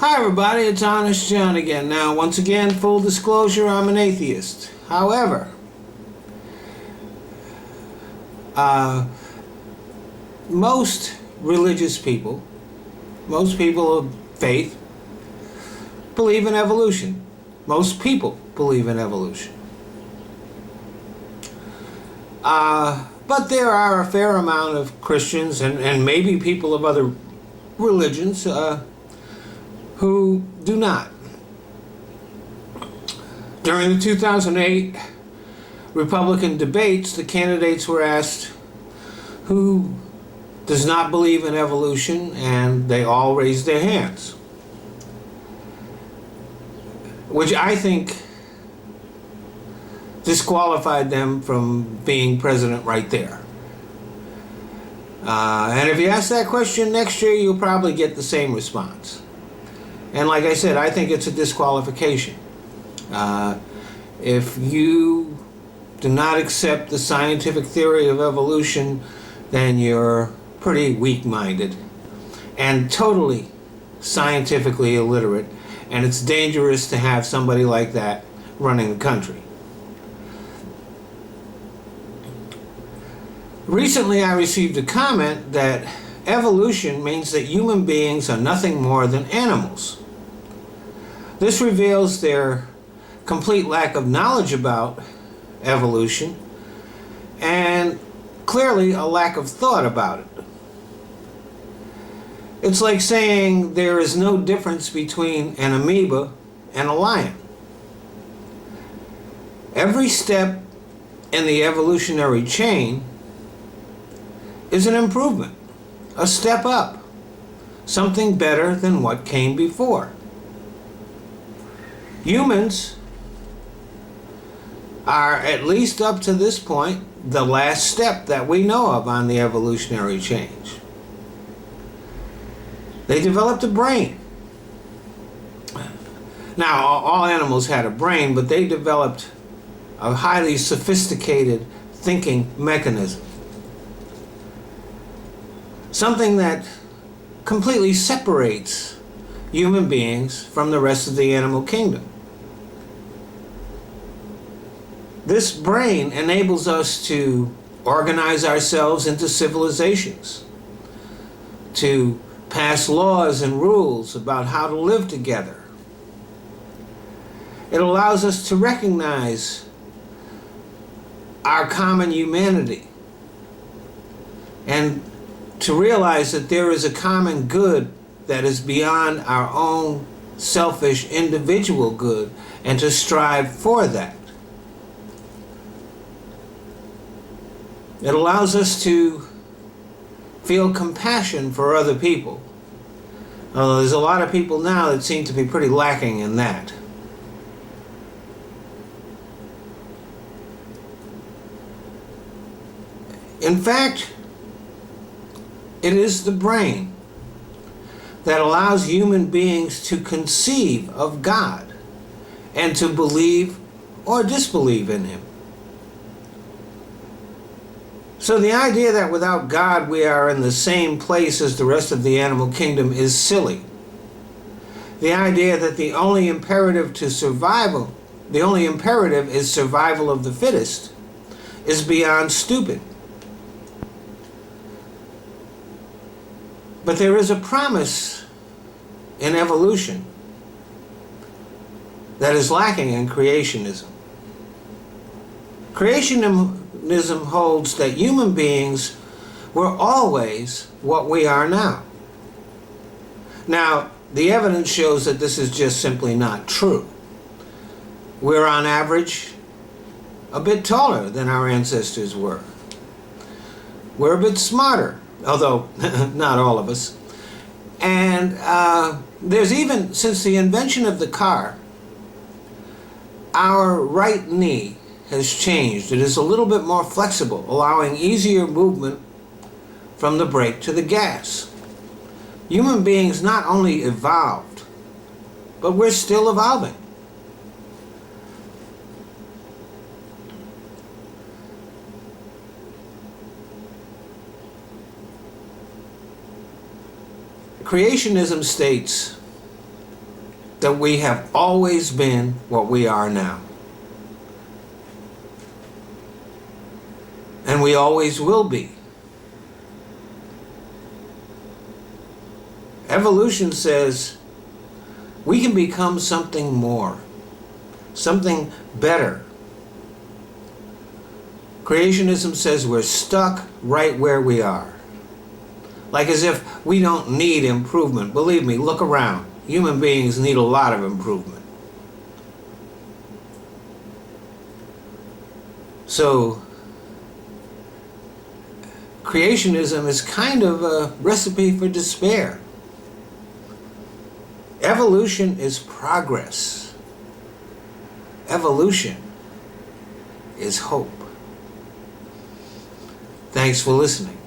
Hi everybody, it's Honest John again. Now, once again, full disclosure, I'm an atheist. However, most religious people, most people of faith, believe in evolution. Most people believe in evolution. But there are a fair amount of Christians and maybe people of other religions who do not. During the 2008 Republican debates, the candidates were asked who does not believe in evolution, and they all raised their hands, which I think disqualified them from being president right there. And if you ask that question next year, you'll probably get the same response. And like I said, I think it's a disqualification. If you do not accept the scientific theory of evolution, then you're pretty weak-minded and totally scientifically illiterate, and it's dangerous to have somebody like that running the country. Recently, I received a comment that evolution means that human beings are nothing more than animals. This reveals their complete lack of knowledge about evolution and clearly a lack of thought about it. It's like saying there is no difference between an amoeba and a lion. Every step in the evolutionary chain is an improvement, a step up, something better than what came before. Humans are, at least up to this point, the last step that we know of on the evolutionary change. They developed a brain. Now, all animals had a brain, but they developed a highly sophisticated thinking mechanism. Something that completely separates human beings from the rest of the animal kingdom. This brain enables us to organize ourselves into civilizations, to pass laws and rules about how to live together. It allows us to recognize our common humanity and to realize that there is a common good that is beyond our own selfish individual good, and to strive for that. It allows us to feel compassion for other people. Although there's a lot of people now that seem to be pretty lacking in that. In fact, it is the brain that allows human beings to conceive of God and to believe or disbelieve in Him. So the idea that without God we are in the same place as the rest of the animal kingdom is silly. The idea that the only imperative is survival of the fittest is beyond stupid. But there is a promise in evolution that is lacking in creationism. Creationism holds that human beings were always what we are now. Now, the evidence shows that this is just simply not true. We're on average a bit taller than our ancestors were. We're a bit smarter, although not all of us. And there's even, since the invention of the car, our right knee has changed. It is a little bit more flexible, allowing easier movement from the brake to the gas. Human beings not only evolved, but we're still evolving. Creationism states that we have always been what we are now. And we always will be. Evolution says we can become something more, something better. Creationism says we're stuck right where we are. Like as if we don't need improvement. Believe me, look around. Human beings need a lot of improvement. So, creationism is kind of a recipe for despair. Evolution is progress. Evolution is hope. Thanks for listening.